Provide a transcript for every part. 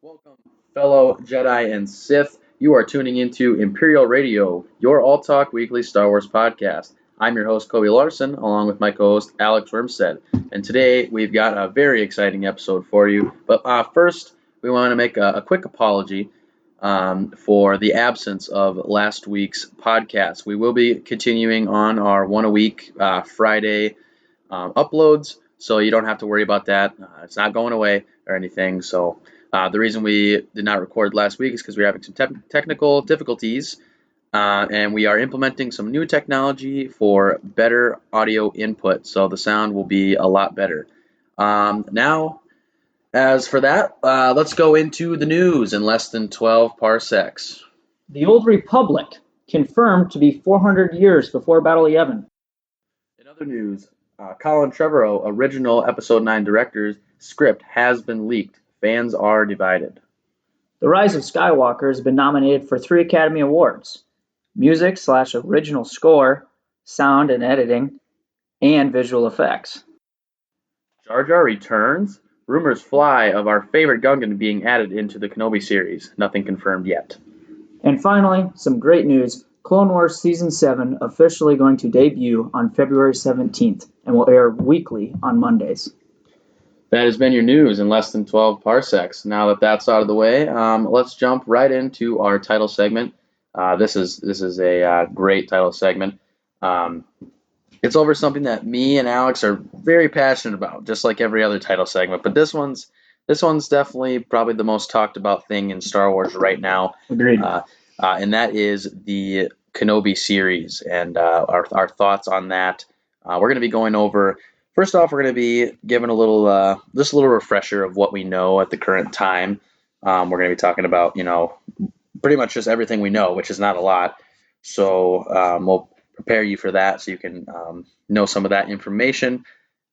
Welcome, fellow Jedi and Sith. You are tuning into Imperial Radio, your all talk weekly Star Wars podcast. I'm your host, Kobe Larson, along with my co host, Alex Wormstead. And today we've got a very exciting episode for you. But first, we want to make a quick apology for the absence of last week's podcast. We will be continuing on our one a week Friday uploads, so you don't have to worry about that. It's not going away or anything. So the reason we did not record last week is because we're having some technical difficulties, and we are implementing some new technology for better audio input, so the sound will be a lot better. Now, as for that, let's go into the news in less than 12 parsecs. The Old Republic, confirmed to be 400 years before Battle Yavin. In other news, Colin Trevorrow, original Episode 9 director's script has been leaked. Fans are divided. The Rise of Skywalker has been nominated for 3 Academy Awards: music/original score, sound and editing, and visual effects. Jar Jar returns. Rumors fly of our favorite Gungan being added into the Kenobi series. Nothing confirmed yet. And finally, some great news. Clone Wars Season 7 officially going to debut on February 17th and will air weekly on Mondays. That has been your news in less than 12 parsecs. Now that that's out of the way, let's jump right into our title segment. This is a great title segment. It's over something that me and Alex are very passionate about, just like every other title segment. But this one's definitely probably the most talked about thing in Star Wars right now. Agreed. And that is the Kenobi series and our thoughts on that. We're going to be going over. First off, we're going to be giving a little refresher of what we know at the current time. We're going to be talking about, pretty much just everything we know, which is not a lot. So we'll prepare you for that so you can know some of that information.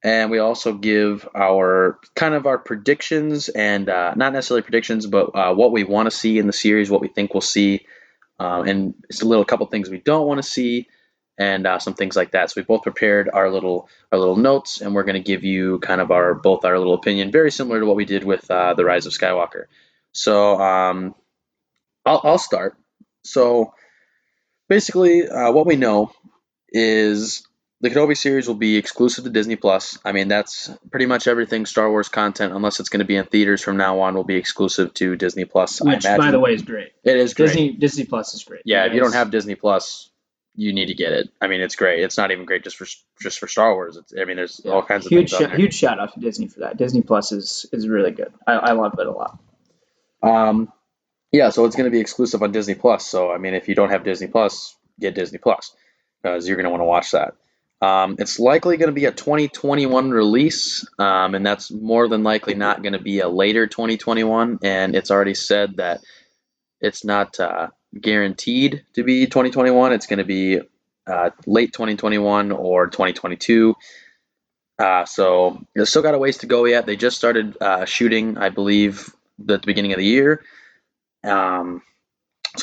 And we also give our predictions and not necessarily predictions, but what we want to see in the series, what we think we'll see, and it's a couple things we don't want to see, and some things like that. So we both prepared our little notes, and we're going to give you kind of our little opinion, very similar to what we did with the Rise of Skywalker. So I'll start. So basically, what we know is the Kenobi series will be exclusive to Disney Plus. I mean, that's pretty much everything Star Wars content, unless it's going to be in theaters from now on, will be exclusive to Disney Plus. Which, by the way, is great. It is great. Disney Plus is great. Yeah, if you don't have Disney Plus, you need to get it. I mean, it's great. It's not even great just for Star Wars. There's all kinds of things on there. Huge shout out to Disney for that. Disney Plus is really good. I love it a lot. Yeah, so it's going to be exclusive on Disney Plus. So I mean, if you don't have Disney Plus, get Disney Plus because you're going to want to watch that. It's likely going to be a 2021 release, and that's more than likely not going to be a later 2021. And it's already said that it's not guaranteed to be 2021. It's going to be late 2021 or 2022. So they've still got a ways to go yet. They just started shooting, I believe, at the beginning of the year. So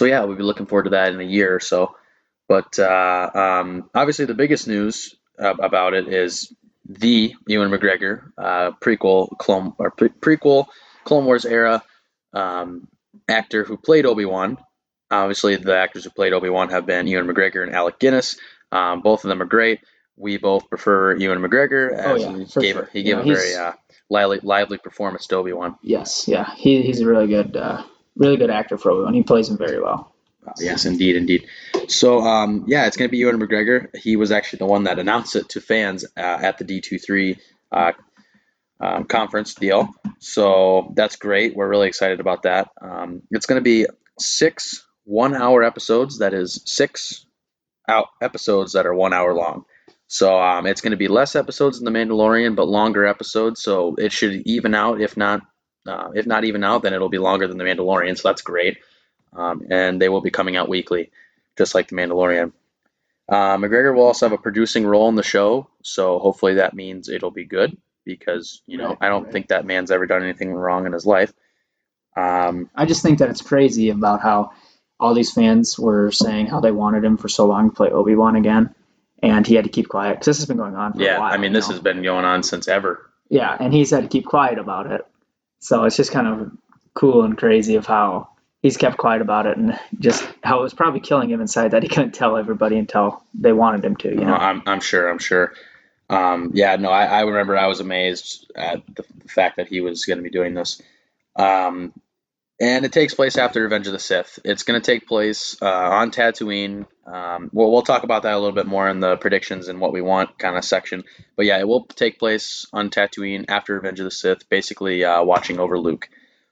yeah, we'll be looking forward to that in a year or so. But obviously, the biggest news about it is the Ewan McGregor prequel Clone Wars era actor who played Obi-Wan. Obviously, the actors who played Obi-Wan have been Ewan McGregor and Alec Guinness. Both of them are great. We both prefer Ewan McGregor, as he gave a very lively performance to Obi-Wan. Yes, yeah, he's a really good actor for Obi-Wan. He plays him very well. Yes, indeed. So, it's going to be Ewan McGregor. He was actually the one that announced it to fans at the D23 conference deal. So that's great. We're really excited about that. It's going to be 6 one-hour episodes. That is 6 episodes that are 1 hour long. So it's going to be less episodes than The Mandalorian, but longer episodes. So it should even out. If not even out, then it'll be longer than The Mandalorian. So that's great. And they will be coming out weekly, just like The Mandalorian. McGregor will also have a producing role in the show, so hopefully that means it'll be good because, I don't think that man's ever done anything wrong in his life. I just think that it's crazy about how all these fans were saying how they wanted him for so long to play Obi-Wan again, and he had to keep quiet because this has been going on for a while. I mean, this has been going on since ever. Yeah, and he's had to keep quiet about it. So it's just kind of cool and crazy of how he's kept quiet about it, and just how it was probably killing him inside that he couldn't tell everybody until they wanted him to. I'm sure. Yeah, no, I remember I was amazed at the fact that he was going to be doing this. Um, and it takes place after Revenge of the Sith. It's going to take place on Tatooine. We'll talk about that a little bit more in the predictions and what we want kind of section. But yeah, it will take place on Tatooine after Revenge of the Sith, basically watching over Luke.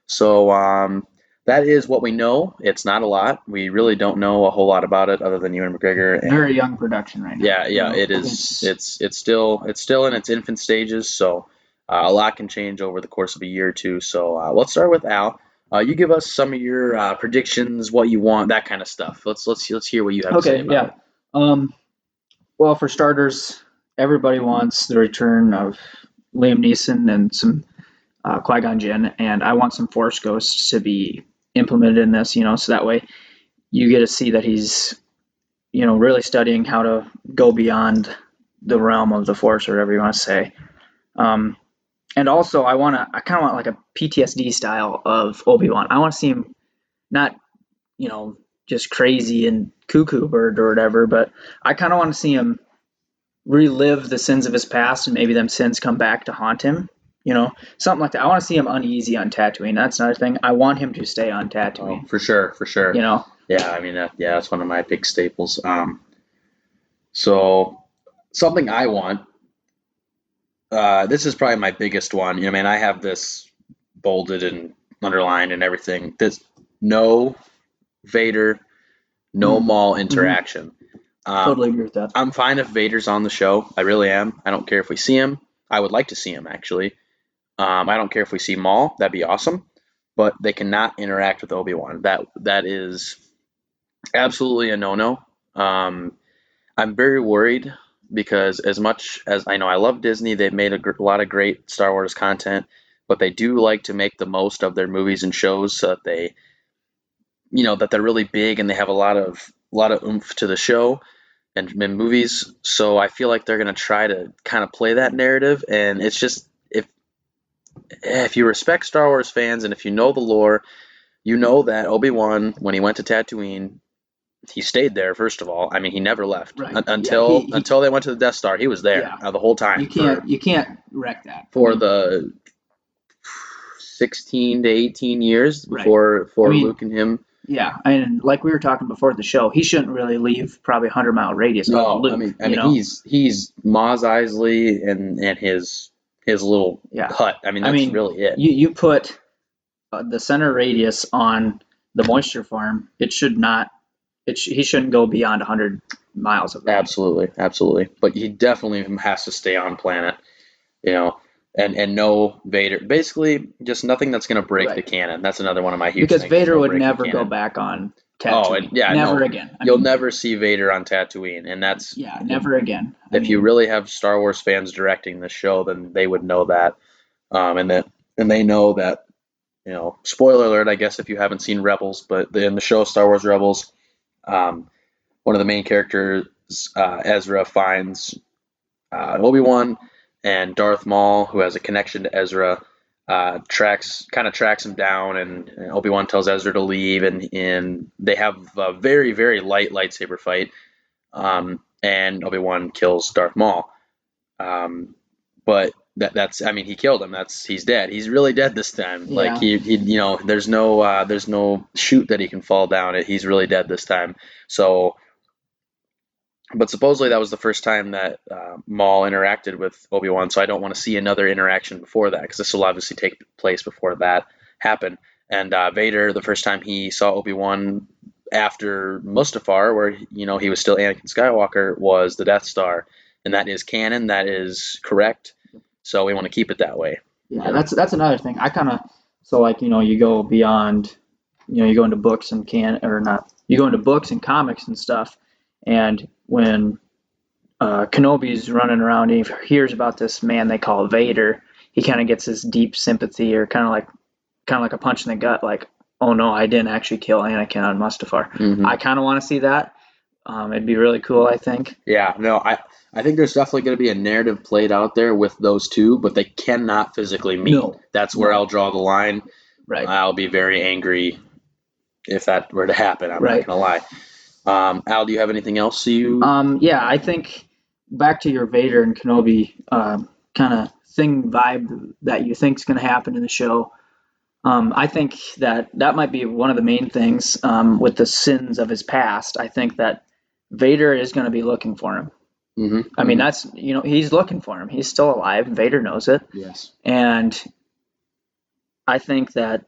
So that is what we know. It's not a lot. We really don't know a whole lot about it other than Ewan McGregor. Very young production right now. Yeah, it is. It's still in its infant stages, so a lot can change over the course of a year or two. So let's start with Al. You give us some of your predictions, what you want, that kind of stuff. Let's hear what you have to say about it. Well, for starters, everybody wants the return of Liam Neeson and some Qui-Gon Jinn, and I want some Force Ghosts to be implemented in this, so that way you get to see that he's, really studying how to go beyond the realm of the Force, or whatever you want to say. And also, I kind of want like a PTSD style of Obi-Wan. I want to see him not, just crazy and cuckoo bird or whatever, but I kind of want to see him relive the sins of his past, and maybe them sins come back to haunt him. Something like that. I want to see him uneasy on Tatooine. That's another thing. I want him to stay on Tatooine. Oh, for sure. Yeah, I mean, that's one of my big staples. So something I want. This is probably my biggest one. I have this bolded and underlined and everything. This no Vader, no Maul interaction. Totally agree with that. I'm fine if Vader's on the show. I really am. I don't care if we see him. I would like to see him, actually. I don't care if we see Maul. That'd be awesome. But they cannot interact with Obi-Wan. That is absolutely a no-no. I'm very worried because as much as I know I love Disney, they've made a lot of great Star Wars content, but they do like to make the most of their movies and shows so that they, that they're really big and they have a lot of oomph to the show and movies. So I feel like they're going to try to kind of play that narrative, and it's just if you respect Star Wars fans and if you know the lore, you know that Obi-Wan, when he went to Tatooine, he stayed there. First of all, I mean, he never left until they went to the Death Star. He was there the whole time. You can't wreck that for the 16 to 18 years before Luke and him. Yeah, and like we were talking before the show, he shouldn't really leave probably 100-mile radius. No, Luke, I mean he's Maz Eisley and his little hut. I mean, that's really it. You put the center radius on the moisture farm. It should not. He shouldn't go beyond 100 miles of that. Absolutely. But he definitely has to stay on planet, and no Vader. Basically, just nothing that's going to break the canon. That's another one of my huge because things. Vader would never go back on Tatooine. Never again. You'll never see Vader on Tatooine, and that's never again. If you really have Star Wars fans directing the show, then they would know that, and they know that. Spoiler alert, I guess, if you haven't seen Rebels, but in the show Star Wars Rebels. One of the main characters, Ezra, finds Obi-Wan, and Darth Maul, who has a connection to Ezra, tracks him down, and Obi-Wan tells Ezra to leave, and they have a very, very light lightsaber fight, and Obi-Wan kills Darth Maul. But he killed him. He's dead. He's really dead this time. Yeah. Like he there's no chute that he can fall down. He's really dead this time. So, but supposedly that was the first time that Maul interacted with Obi-Wan. So I don't want to see another interaction before that, because this will obviously take place before that happened. And Vader, the first time he saw Obi-Wan after Mustafar, where he was still Anakin Skywalker, was the Death Star, and that is canon. That is correct. So we want to keep it that way. Yeah, that's another thing. I kind of you go beyond, you go into books and you go into books and comics and stuff. And when Kenobi's running around and he hears about this man they call Vader, he kind of gets this deep sympathy, or kind of like a punch in the gut, like, oh no, I didn't actually kill Anakin on Mustafar. Mm-hmm. I kind of want to see that. It'd be really cool, I think. Yeah, no, I think there's definitely going to be a narrative played out there with those two, but they cannot physically meet. No. That's where I'll draw the line. Right. I'll be very angry if that were to happen. I'm Right. not gonna lie. Al, do you have anything else Yeah, I think back to your Vader and Kenobi kind of thing vibe that you think is going to happen in the show. I think that might be one of the main things with the sins of his past. I think that Vader is going to be looking for him. Mm-hmm. I mean, that's, he's looking for him. He's still alive. Vader knows it. Yes. And I think that,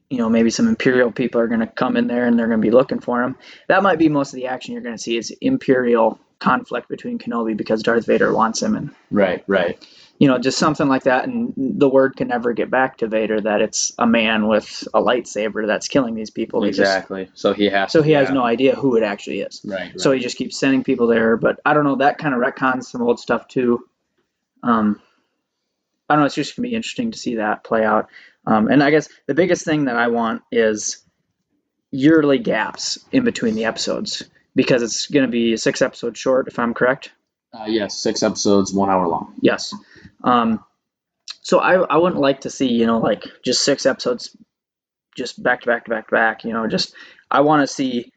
maybe some Imperial people are going to come in there and they're going to be looking for him. That might be most of the action you're going to see is Imperial conflict between Kenobi because Darth Vader wants him. And Right. just something like that. And the word can never get back to Vader that it's a man with a lightsaber that's killing these people. Exactly. So he has no idea who it actually is. Right. So he just keeps sending people there. But I don't know, that kind of retcons some old stuff too. I don't know, it's just going to be interesting to see that play out. And I guess the biggest thing that I want is yearly gaps in between the episodes because it's going to be a 6-episode short, if I'm correct. Yes, 6 episodes, 1 hour long. Yes. So I wouldn't like to see, like just 6 episodes just back to back to back to back, just I want to see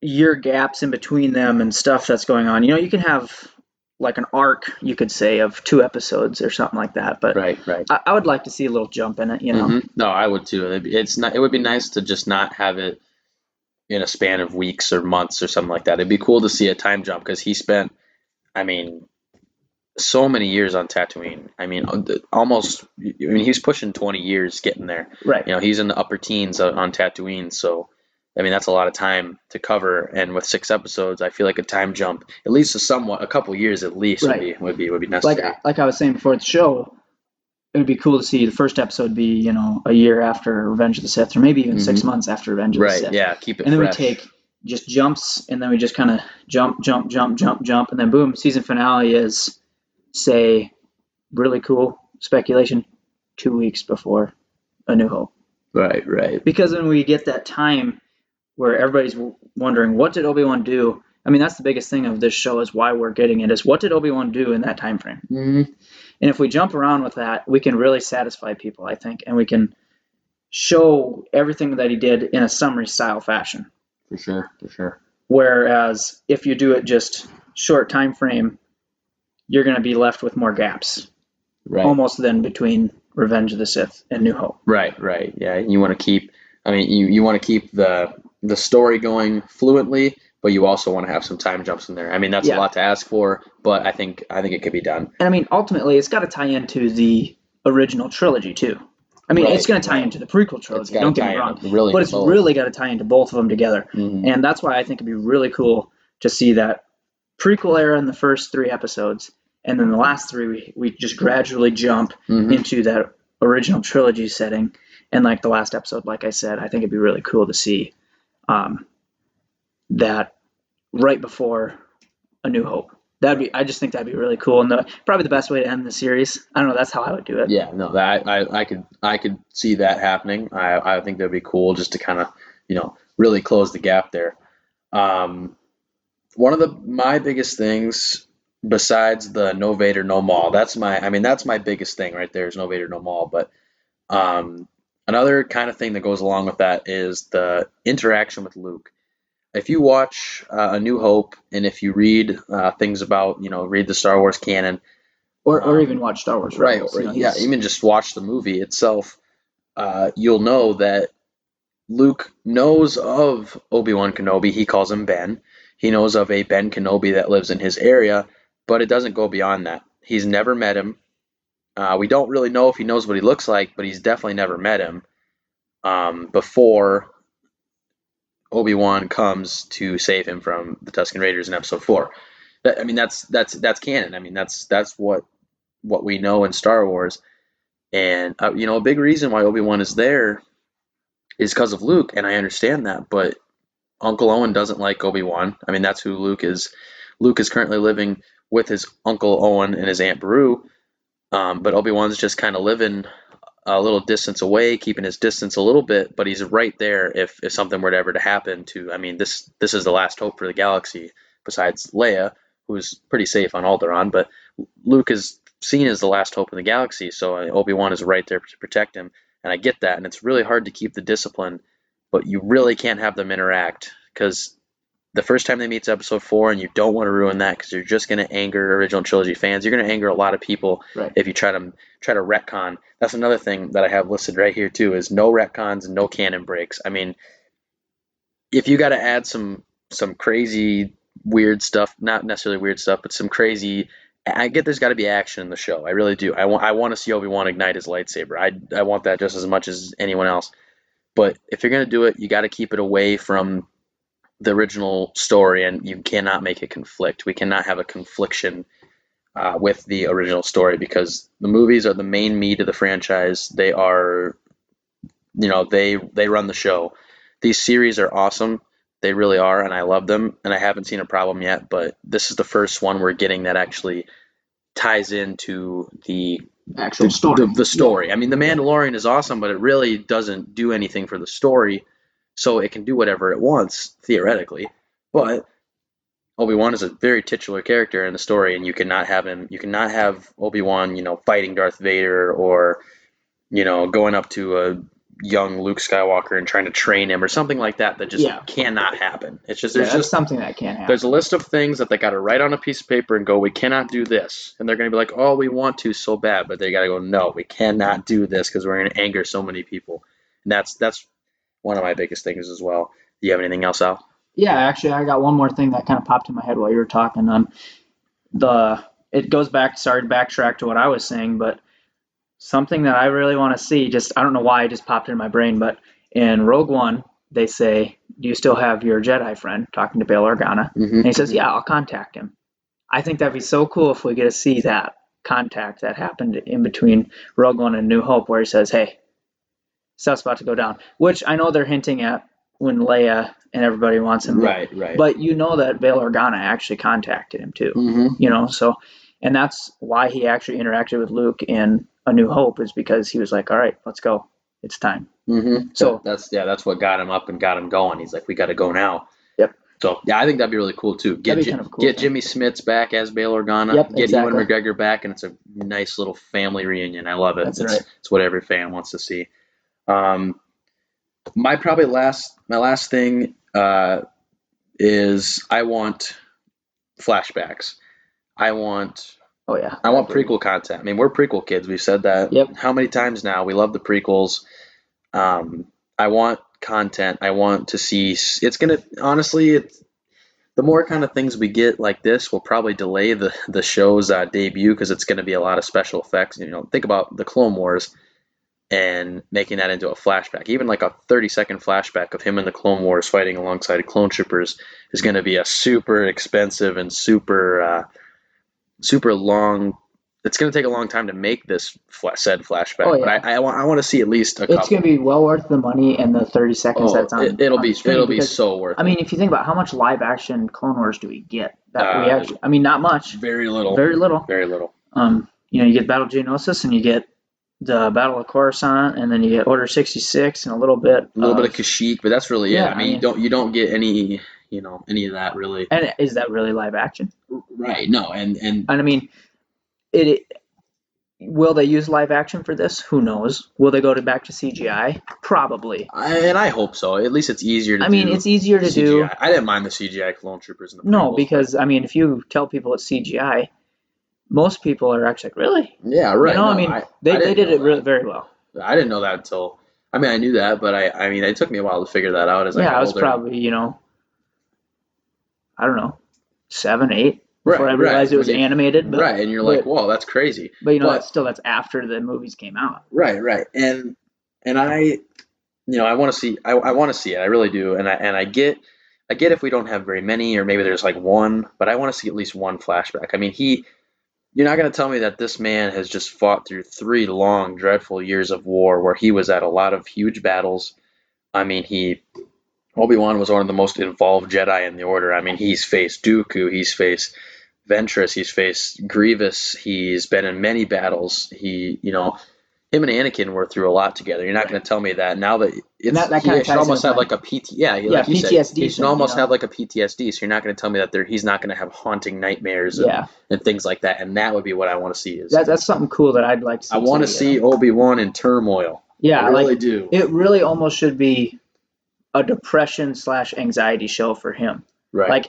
year gaps in between them and stuff that's going on. You can have like an arc, you could say, of 2 episodes or something like that. But Right. I would like to see a little jump in it, Mm-hmm. No, I would too. It would be nice to just not have it in a span of weeks or months or something like that. It'd be cool to see a time jump because he spent, I mean, so many years on Tatooine. I mean, he's pushing 20 years getting there. Right. He's in the upper teens on Tatooine, so I mean that's a lot of time to cover. And with 6 episodes, I feel like a time jump, at least a couple years at least, Right. would be necessary. Like I was saying before the show, it would be cool to see the first episode be, a year after Revenge of the Sith, or maybe even 6 months after Revenge of the Sith. Right. Yeah. Keep it and then fresh. we take just jumps, and then we just kind of jump, and then boom, season finale is, say, really cool speculation, 2 weeks before A New Hope. Right. Because when we get that time where everybody's wondering, what did Obi-Wan do? I mean, that's the biggest thing of this show is why we're getting it, is what did Obi-Wan do in that time frame? Mm-hmm. And if we jump around with that, we can really satisfy people, I think, and we can show everything that he did in a summary style fashion. For sure. Whereas if you do it just short time frame, you're going to be left with more gaps. Right. Almost then between Revenge of the Sith and New Hope. Right. Yeah, you want to keep. I mean, you want to keep the story going fluently, but you also want to have some time jumps in there. I mean, that's a lot to ask for, but I think it could be done. And I mean, ultimately, it's got to tie into the original trilogy too. I mean, it's going to tie into the prequel trilogy. Don't get me wrong, but it's really got to tie into both of them together. Mm-hmm. And that's why I think it'd be really cool to see that prequel era in the first 3 episodes, and then the last 3 we just gradually jump into that original trilogy setting. And like the last episode, like I said, I think it'd be really cool to see that right before A New Hope. I just think that'd be really cool, and probably the best way to end the series. I don't know, that's how I would do it. Yeah, no, I could see that happening. I think that'd be cool just to kind of, really close the gap there. One of my biggest things besides the no Vader, no Maul, that's my biggest thing right there is no Vader, no Maul. But another kind of thing that goes along with that is the interaction with Luke. If you watch A New Hope, and if you read things about, read the Star Wars canon, or even watch Star Wars Rebels, right? Even just watch the movie itself, you'll know that Luke knows of Obi-Wan Kenobi. He calls him Ben. He knows of a Ben Kenobi that lives in his area, but it doesn't go beyond that. He's never met him. We don't really know if he knows what he looks like, but he's definitely never met him before Obi-Wan comes to save him from the Tusken Raiders in Episode 4. That's canon. I mean, that's what we know in Star Wars. And a big reason why Obi-Wan is there is because of Luke, and I understand that. But Uncle Owen doesn't like Obi-Wan. I mean, that's who Luke is. Luke is currently living with his Uncle Owen and his Aunt Beru, but Obi-Wan's just kind of living a little distance away, keeping his distance a little bit, but he's right there if something were to ever to happen to. I mean, this is the last hope for the galaxy besides Leia, who's pretty safe on Alderaan, but Luke is seen as the last hope in the galaxy, so Obi-Wan is right there to protect him. and I get that, and it's really hard to keep the discipline, but you really can't have them interact because the first time they meet is episode 4, and you don't want to ruin that because you're just going to anger original trilogy fans. You're going to anger a lot of people if you try to retcon. That's another thing that I have listed right here too, is no retcons and no canon breaks. I mean, if you got to add some crazy weird stuff, not necessarily weird stuff, but some crazy. I get there's got to be action in the show. I really do. I want to see Obi-Wan ignite his lightsaber. I want that just as much as anyone else. But if you're going to do it, you got to keep it away from the original story, and you cannot make it conflict. We cannot have a confliction with the original story because the movies are the main meat of the franchise. They are, they run the show. These series are awesome. They really are, and I love them, and I haven't seen a problem yet, but this is the first one we're getting that actually ties into the actual story. The story. Yeah. I mean, The Mandalorian is awesome, but it really doesn't do anything for the story, so it can do whatever it wants, theoretically. But Obi-Wan is a very titular character in the story, and you cannot have Obi-Wan, fighting Darth Vader or, going up to a young Luke Skywalker and trying to train him or something like that just cannot happen. It's just there's just something that can't happen. There's a list of things that they got to write on a piece of paper and go, we cannot do this, and they're going to be like, oh, we want to so bad, but they got to go, no, we cannot do this because we're going to anger so many people, and that's one of my biggest things as well. Do you have anything else, Al? Yeah, actually, I got one more thing that kind of popped in my head while you were talking. It goes back. Sorry to backtrack to what I was saying, but something that I really want to see, I don't know why it just popped in my brain, but in Rogue One, they say, do you still have your Jedi friend, talking to Bail Organa? And he says, yeah, I'll contact him. I think that'd be so cool if we get to see that contact that happened in between Rogue One and New Hope, where he says, hey, stuff's about to go down, which I know they're hinting at when Leia and everybody wants him. Right. But that Bail Organa actually contacted him too, so, and that's why he actually interacted with Luke in A New Hope, is because he was like, all right, let's go. It's time. So that's what got him up and got him going. He's like, we got to go now. Yep. So I think that'd be really cool too. Get Jimmy Smits back as Bail Organa. Yep, get Ewan McGregor back, and it's a nice little family reunion. I love it. That's right. It's what every fan wants to see. My last thing is I want flashbacks. I want prequel content. I mean, we're prequel kids. We've said that how many times now? We love the prequels. I want content. I want to see. The more kind of things we get like this will probably delay the show's debut because it's going to be a lot of special effects. Think about the Clone Wars and making that into a flashback. Even like a 30-second flashback of him in the Clone Wars fighting alongside clone troopers is going to be a super expensive and super long. It's going to take a long time to make this said flashback. Oh, yeah. But I want to see at least a couple. It's going to be well worth the money and the 30 seconds that's on. It'll be so worth it. I mean, if you think about how much live action Clone Wars do we get? Not much. Very little. You get Battle of Geonosis, and you get the Battle of Coruscant, and then you get Order 66, and a little bit of Kashyyyk, but that's really it. I mean, you don't get any any of that really. And is that really live action? Right. No. And I mean, will they use live action for this? Who knows? Will they go back to CGI? Probably. And I hope so. At least it's easier to do. I mean, it's easier to do. I didn't mind the CGI clone troopers in the prequels. No, because I mean, if you tell people it's CGI, most people are actually like, really? Yeah, right. They did it very well. I didn't know that until. I mean, I knew that, but I mean, it took me a while to figure that out. I was probably I don't know, 7, 8. Before I realized it was animated. But, and you're like, whoa, that's crazy. But that's after the movies came out. Right. And I want to see. I want to see it. I really do. And I get if we don't have very many, or maybe there's like one, but I want to see at least one flashback. I mean, you're not going to tell me that this man has just fought through 3 long, dreadful years of war where he was at a lot of huge battles. I mean, Obi-Wan was one of the most involved Jedi in the Order. I mean, he's faced Dooku, he's faced Ventress, he's faced Grievous, he's been in many battles. Him and Anakin were through a lot together. You're not going to tell me that now that he should almost have like a PTSD. He should almost have like a PTSD. So you're not going to tell me that he's not going to have haunting nightmares and things like that. And that would be what I want to see. That's something cool that I'd like to see. I want to see Obi-Wan in turmoil. Yeah, I really like do. it really almost should be a depression slash anxiety show for him. Right. Like,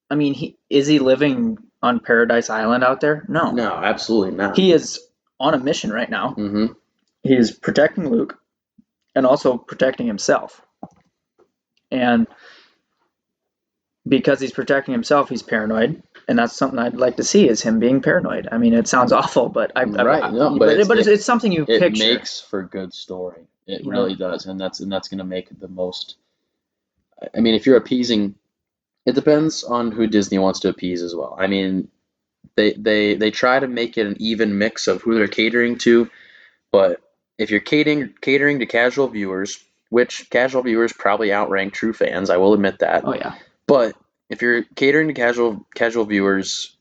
I mean, is he living on Paradise Island out there? No. No, absolutely not. He is on a mission right now. Mm-hmm. He is protecting Luke and also protecting himself. And because he's protecting himself, he's paranoid, and that's something I'd like to see is him being paranoid. I mean, it sounds awful, but Right. No, but it's something you it picture. makes for good story. It You really know, does, and that's going to make it the most. I mean, if you're appeasing, it depends on who Disney wants to appease as well. I mean, they try to make it an even mix of who they're catering to, but if you're catering to casual viewers, which casual viewers probably outrank true fans, I will admit that. oh yeah, But if you're catering to casual viewers,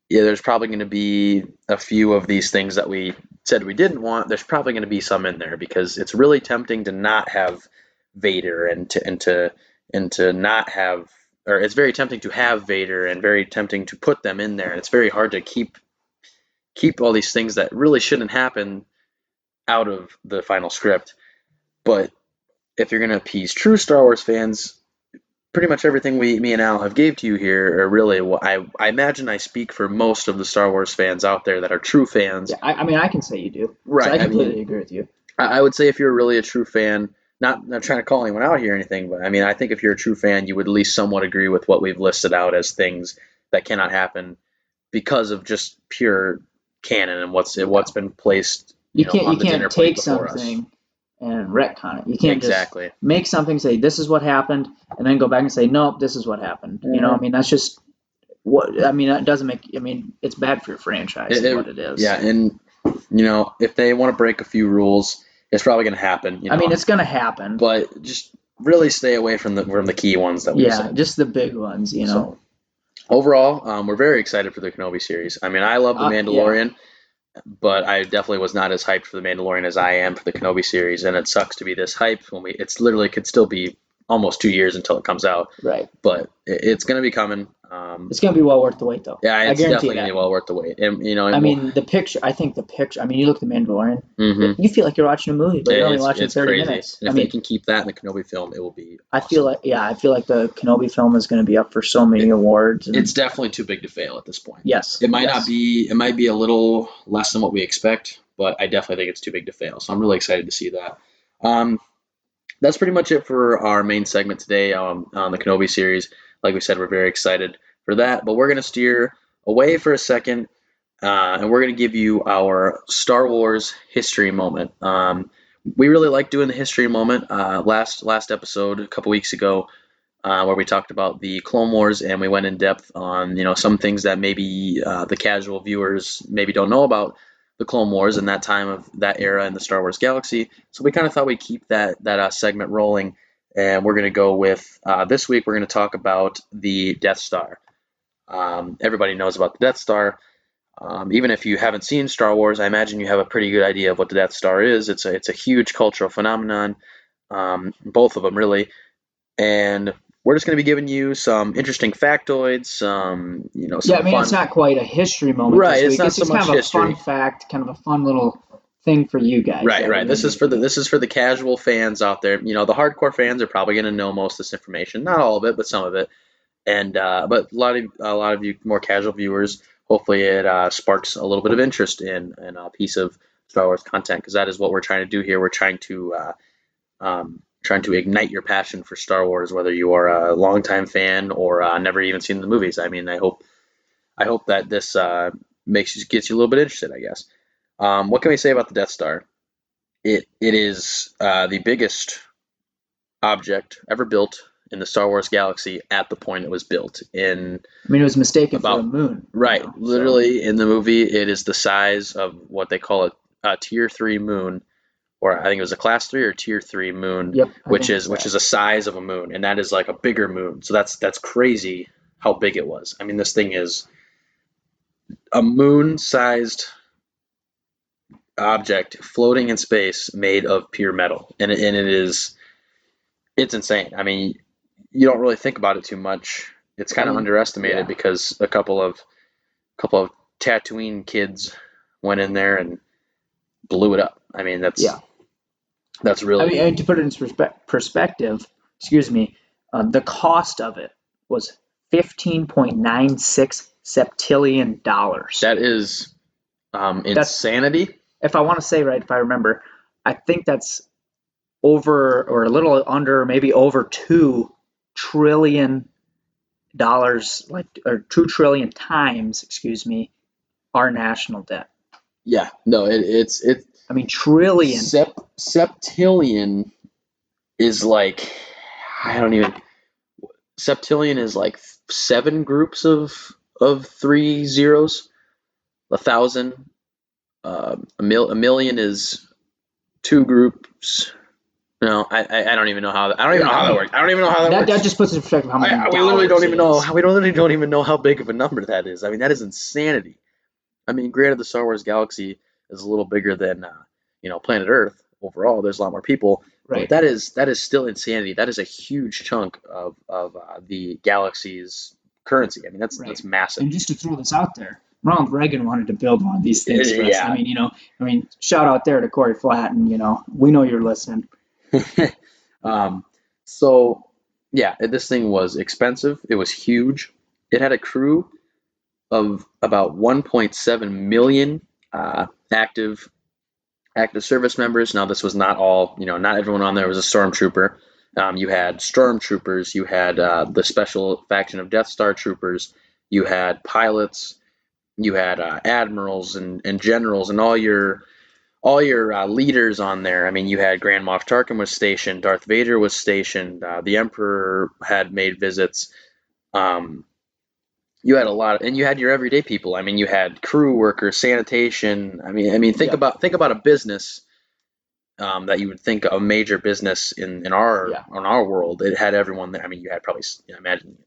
yeah, there's probably going to be a few of these things that we said we didn't want. There's probably going to be some in there because it's really tempting to not have Vader and to not have, or it's very tempting to have Vader and very tempting to put them in there. And it's very hard to keep all these things that really shouldn't happen out of the final script. But if you're going to appease true Star Wars fans, pretty much everything me and Al have gave to you here are really what I imagine I speak for most of the Star Wars fans out there that are true fans. yeah. I mean, I can say you do. Right. I completely agree with you. I would say if you're really a true fan, not trying to call anyone out here or anything, but I mean, I think if you're a true fan, you would at least somewhat agree with what we've listed out as things that cannot happen because of just pure canon and what's been placed, You on the dinner can't plate take before us. something and retcon it. You can't Exactly. just make something say this is what happened and then go back and say nope, this is what happened. You know, I mean, that's just what I mean. That doesn't make. I mean, it's bad for your franchise. Is what it is. Yeah, and if they want to break a few rules, it's probably going to happen. I mean, it's going to happen. But just really stay away from the key ones that we said. Just the big ones. So overall, we're very excited for the Kenobi series. I mean, I love the Mandalorian, but I definitely was not as hyped for the Mandalorian as I am for the Kenobi series, and it sucks to be this hyped when it's literally could still be almost 2 years until it comes out. Right. But it's going to be coming. It's going to be well worth the wait, though. Yeah, it's definitely going to be well worth the wait. And I mean, the picture. I think the picture. I mean, you look at the Mandalorian. Mm-hmm. You feel like you're watching a movie, but you're only watching 30 crazy. minutes. And if they can keep that in the Kenobi film, it will be. Awesome. I feel like the Kenobi film is going to be up for so many awards. And it's definitely too big to fail at this point. Yes. It might not be. It might be a little less than what we expect, but I definitely think it's too big to fail. So I'm really excited to see that. That's pretty much it for our main segment today on the Kenobi series. Like we said, we're very excited for that, but we're going to steer away for a second, and we're going to give you our Star Wars history moment. We really like doing the history moment. Last episode, a couple weeks ago, where we talked about the Clone Wars, and we went in depth on some things that maybe the casual viewers maybe don't know about the Clone Wars and that time of that era in the Star Wars galaxy. So we kind of thought we'd keep that segment rolling, and we're going to go with this week. We're going to talk about the Death Star. Everybody knows about the Death Star. Even if you haven't seen Star Wars, I imagine you have a pretty good idea of what the Death Star is. It's a huge cultural phenomenon, both of them really, and we're just going to be giving you some interesting factoids, some I mean, it's not quite a history moment, right? This week. It's not it's so just much kind of history. A fun fact, kind of a fun little thing for you guys. Right. This is for the casual fans out there. The hardcore fans are probably going to know most of this information, not all of it, but some of it. And but a lot of you more casual viewers, hopefully it sparks a little bit of interest in a piece of Star Wars content, because that is what we're trying to do here. We're trying to ignite your passion for Star Wars, whether you are a longtime fan or never even seen the movies. I mean, I hope that this gets you a little bit interested, I guess. What can we say about the Death Star? It is the biggest object ever built in the Star Wars galaxy at the point it was built. It was mistaken for a moon. Right. Literally, in the movie, it is the size of what they call a Tier 3 moon, or I think it was a Class 3 or Tier 3 moon, which is a size of a moon, and that is like a bigger moon. So that's crazy how big it was. I mean, this thing is a moon-sized object floating in space made of pure metal, and it's insane. I mean, you don't really think about it too much. It's kind of underestimated because a couple of Tatooine kids went in there and blew it up. I mean, That's I really mean, and to put it in perspective, excuse me, the cost of it was $15.96 septillion. that is That's, insanity. if I want to say right, if I remember, I think that's over or a little under, maybe over $2 trillion, like, or 2 trillion times, excuse me, our national debt. Yeah, no, it's I mean, trillion. septillion is like I don't even septillion is like seven groups of three zeros. 1,000, a million is two groups. No, I don't even know how that. I don't even know how that works. I don't even know how that That works. just puts in perspective how many We literally don't dollars it even know. is. We literally don't even know how big of a number that is. I mean, that is insanity. I mean, granted, the Star Wars galaxy is a little bigger than planet Earth overall. There's a lot more people, but Right. that is still insanity. That is a huge chunk of the galaxy's currency. I mean, that's Right. massive. And just to throw this out there, Ronald Reagan wanted to build one of these things for us. Yeah. I mean, shout out there to Corey Flatton. We know you're listening. um, so yeah, this thing was expensive. It was huge. It had a crew of about 1.7 million active service members. Now, this was not all, not everyone on there was a stormtrooper. You had stormtroopers, you had the special faction of Death Star troopers, you had pilots, you had admirals and generals, and all your leaders on there. I mean, you had Grand Moff Tarkin was stationed, Darth Vader was stationed, the Emperor had made visits. Um, you had a lot and you had your everyday people. I mean, you had crew workers, sanitation. I mean, think Yeah. about a business that you would think a major business in our Yeah. world. It had everyone there. I mean, you had probably imagine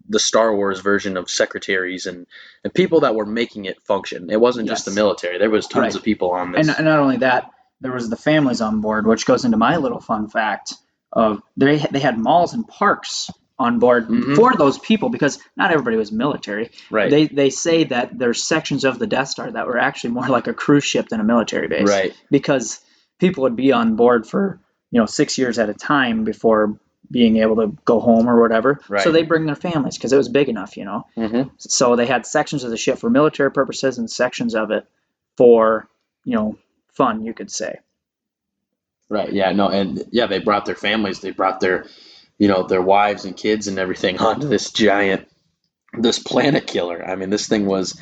the Star Wars version of secretaries and people that were making it function. It wasn't just the Yes. military. There was tons Right. of people on And this. not only that, there was the families on board, which goes into my little fun fact of they had malls and parks on board Hmm. for those people because not everybody was military. Right. They say that there's sections of the Death Star that were actually more like a cruise ship than a military base. Right. Because people would be on board for 6 years at a time before being able to go home or whatever. Right. So they bring their families because it was big enough. Hmm. So they had sections of the ship for military purposes and sections of it for fun, you could say. Right. Yeah. No. And yeah, they brought their families. They brought their wives and kids and everything onto this planet killer. I mean, this thing was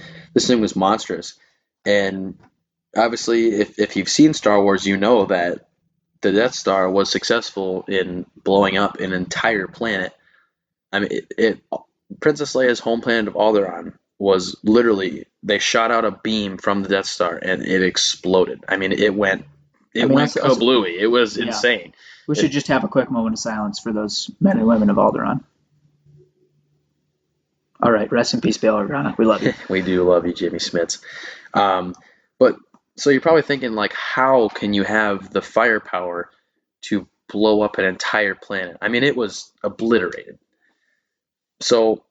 monstrous. And obviously, if you've seen Star Wars, you know that the Death Star was successful in blowing up an entire planet. I mean, Princess Leia's home planet of Alderaan was literally they shot out a beam from the Death Star and it exploded. I mean, it went kablooey. It was Yeah. insane. We should just have a quick moment of silence for those men and women of Alderaan. All right, rest in peace, Bail Organa. We love you. We do love you, Jimmy Smits. But so you're probably thinking like, how can you have the firepower to blow up an entire planet? I mean, it was obliterated. So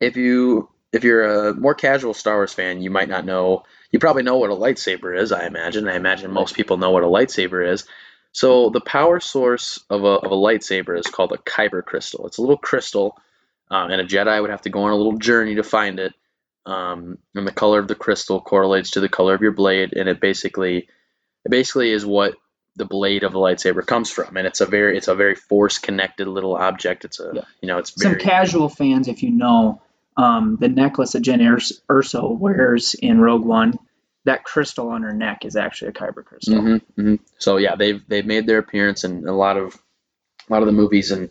if you're a more casual Star Wars fan, you might not know. You probably know what a lightsaber is. I imagine. I imagine most people know what a lightsaber is. So the power source of a lightsaber is called a kyber crystal. It's a little crystal, and a Jedi would have to go on a little journey to find it. And the color of the crystal correlates to the color of your blade, and it basically is what the blade of a lightsaber comes from, and it's a very force connected little object. It's a Yeah. it's Some very casual fans, if you know, the necklace that Jen Erso wears in Rogue One, that crystal on her neck is actually a kyber crystal. So yeah, they've made their appearance in a lot of the movies and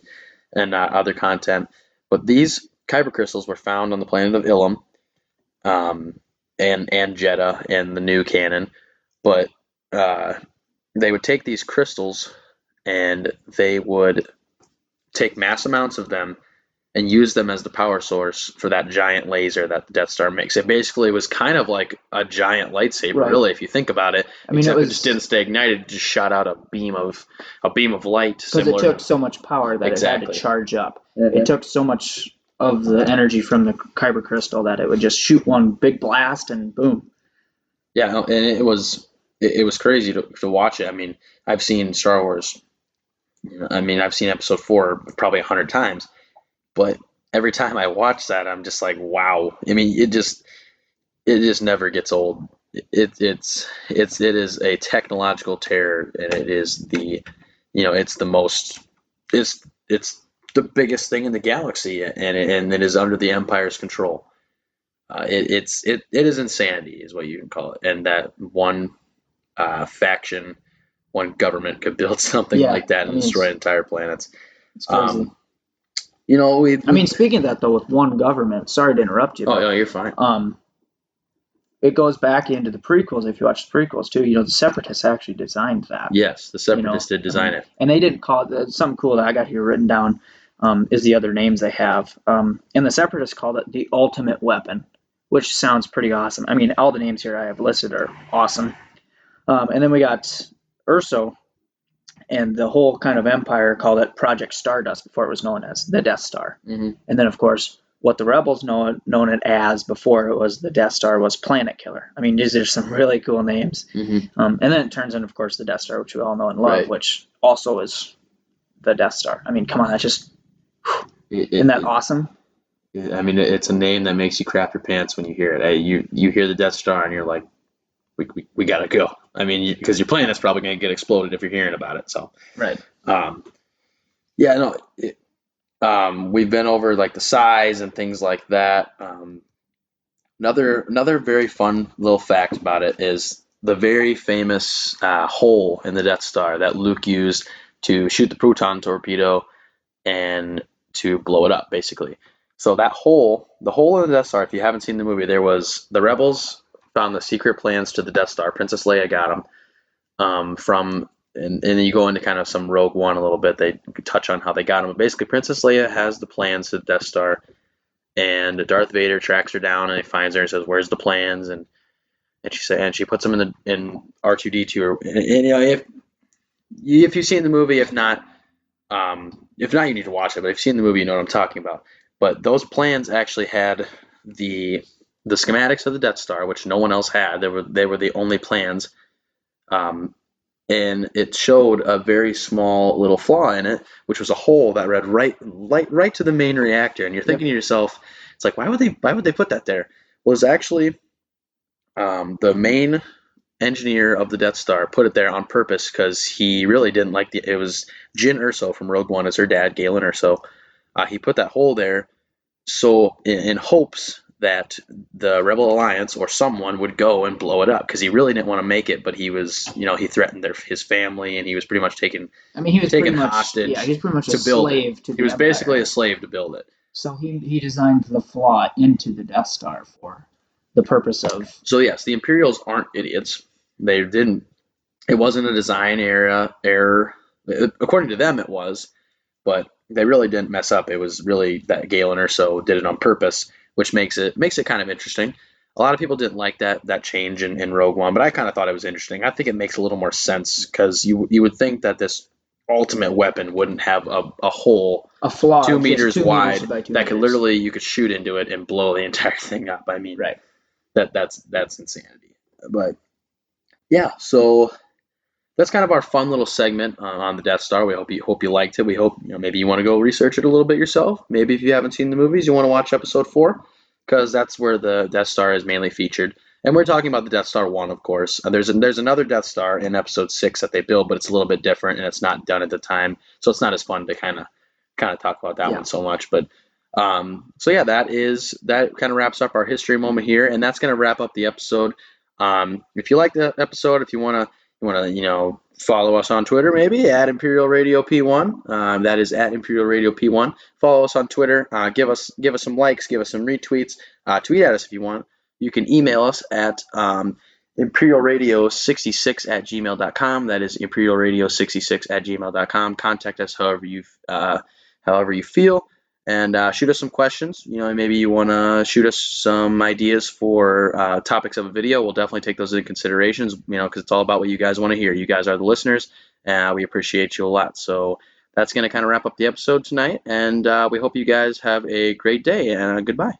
other content. But these kyber crystals were found on the planet of Ilum, um, and Jeddah and the new canon. But uh, they would take these crystals and they would take mass amounts of them and use them as the power source for that giant laser that the Death Star makes. It basically was kind of like a giant lightsaber, Right. really, if you think about it. I mean, Except it it just didn't stay ignited; it just shot out a beam of light, because it similar took to so much power that it had exactly. to charge up. Mhm. It took so much of the energy from the kyber crystal that it would just shoot one big blast and boom. Yeah, and it was it was crazy to watch it. I mean, I've seen Star Wars. I mean, I've seen Episode 4 probably 100 times, but every time I watch that, I'm just like, wow. I mean, it just never gets old. It is a technological terror, and it is it's the most it's the biggest thing in the galaxy, and it is under the Empire's control. It is insanity, is what you can call it, and that one faction, one government could build something Yeah, like that I and mean destroy entire planets. it's crazy. Um, you know, I mean, speaking of that though, with one government, sorry to interrupt you, oh, but no, you're fine. it goes back into the prequels. If you watch the prequels too, the Separatists actually designed that. Yes, the Separatists did I design mean, it. and they didn't call it something cool that I got here written down. Is the other names they have, and the Separatists called it the ultimate weapon, which sounds pretty awesome. I mean, all the names here I have listed are awesome. And then we got Urso, and the whole kind of empire called it Project Stardust before it was known as the Death Star. Hmm. And then, of course, what the rebels known it as before it was the Death Star was Planet Killer. I mean, these are some really cool names. Hmm. And then it turns into, of course, the Death Star, which we all know and love, Right. which also is the Death Star. I mean, come on, that's just isn't It, that awesome? I mean, it's a name that makes you crap your pants when you hear it. Hey, you hear the Death Star and you're like, we gotta go. I mean, because your plane is probably gonna get exploded if you're hearing about it. So, Right. um, yeah, no, we've been over like the size and things like that. Another very fun little fact about it is the very famous hole in the Death Star that Luke used to shoot the proton torpedo and to blow it up, basically. So that hole, the hole in the Death Star, if you haven't seen the movie, there was the rebels found the secret plans to the Death Star. Princess Leia got them from, and you go into kind of some Rogue One a little bit. They touch on how they got them. But basically, Princess Leia has the plans to the Death Star, and Darth Vader tracks her down and he finds her and says, "Where's the plans?" And she puts them in R2D2. And if you've seen the movie, if not, you need to watch it. But if you've seen the movie, you know what I'm talking about. But those plans actually had the the schematics of the Death Star, which no one else had. They were the only plans, um, and it showed a very small little flaw in it, which was a hole that read right to the main reactor. And you're Yep. thinking to yourself, it's like, why would they put that there? Well, it's actually the main engineer of the Death Star put it there on purpose because he really didn't like it was Jyn Erso from Rogue One as her dad, Galen Erso. He put that hole there so in hopes that the Rebel Alliance or someone would go and blow it up because he really didn't want to make it, but he threatened his family and he was pretty much taken I mean, he was pretty taken much, yeah, hostage he's pretty much a to build it. slave to He the was basically empire. a slave to build it. So he designed the flaw into the Death Star for the purpose of. So yes, the Imperials aren't idiots. They didn't. It wasn't a design error. According to them, it was, but they really didn't mess up. It was really that Galen or so did it on purpose, which makes it kind of interesting. A lot of people didn't like that change in Rogue One, but I kind of thought it was interesting. I think it makes a little more sense because you would think that this ultimate weapon wouldn't have a hole A flaw two of just meters 2 meters wide by two that could meters. literally you could shoot into it and blow the entire thing up. I mean, Right. that's insanity. But yeah, so that's kind of our fun little segment on the Death Star. We hope you liked it. We hope maybe you want to go research it a little bit yourself. Maybe if you haven't seen the movies, you want to watch Episode 4 because that's where the Death Star is mainly featured. And we're talking about the Death Star 1, of course. There's another Death Star in Episode 6 that they build, but it's a little bit different and it's not done at the time, so it's not as fun to kind of talk about that Yeah. one so much. But so yeah, that kind of wraps up our history moment here, and that's going to wrap up the episode. If you like the episode, if you want to follow us on Twitter, maybe at Imperial Radio P1. That is at Imperial Radio P1. Follow us on Twitter. Give us some likes, give us some retweets. Tweet at us if you want. You can email us at imperialradio66 at gmail.com. That is imperialradio66 at gmail.com. Contact us however you feel. And shoot us some questions. Maybe you want to shoot us some ideas for topics of a video. We'll definitely take those into considerations. Because it's all about what you guys want to hear. You guys are the listeners, and we appreciate you a lot. So that's going to kind of wrap up the episode tonight. And we hope you guys have a great day. And goodbye.